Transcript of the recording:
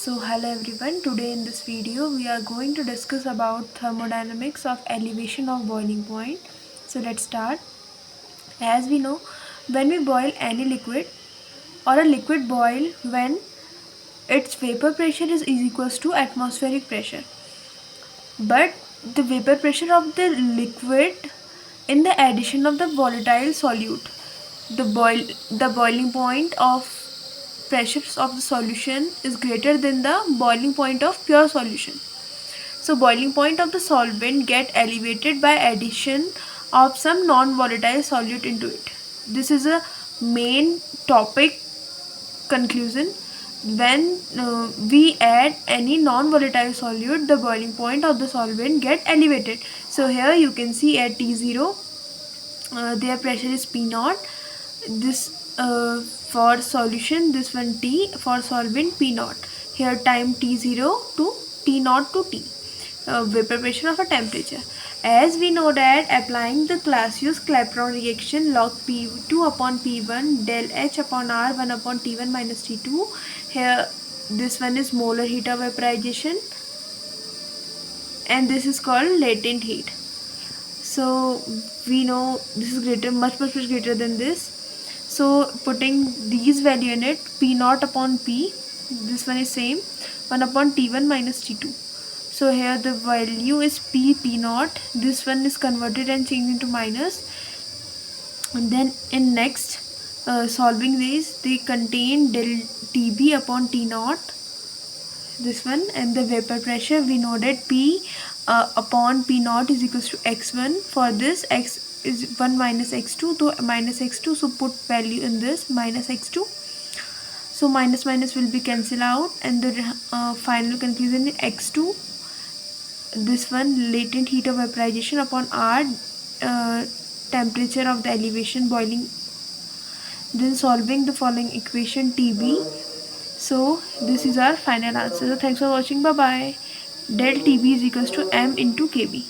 So hello everyone, today in this video we are going to discuss about thermodynamics of elevation of boiling point. So let's start. As we know, when we boil any liquid or a liquid boil when its vapor pressure is equals to atmospheric pressure. But the vapor pressure of the liquid in the addition of the volatile solute, the boiling point of pressures of the solution is greater than the boiling point of pure solution. So boiling point of the solvent get elevated by addition of some non-volatile solute into it. This is a main topic conclusion. When we add any non-volatile solute, the boiling point of the solvent get elevated. So here you can see at T0 their pressure is P0. This for solution, this one T, for solvent P0. Here time T0 to T0 to T, vapor pressure of a temperature. As we know that applying the Clausius-Clapeyron reaction, log P2 upon P1 del H upon R 1 upon T1 minus T2. Here this one is molar heat of vaporization and this is called latent heat. So we know this is much greater than this. So putting these value in it, P0 upon P, this one is same, 1 upon T1 minus T2. So here the value is P0, this one is converted and changed into minus. And then in next solving these, they contain del TB upon T0, this one, and the vapor pressure we know that P upon P0 is equals to x1. For this, x is 1 minus x2, so minus x2, so put value in this minus x2. So minus will be cancelled out and the final conclusion is x2, this one latent heat of vaporization upon R, temperature of the elevation boiling. Then solving the following equation TB. So this is our final answer. So thanks for watching. Bye bye. Del TB is equals to M into KB.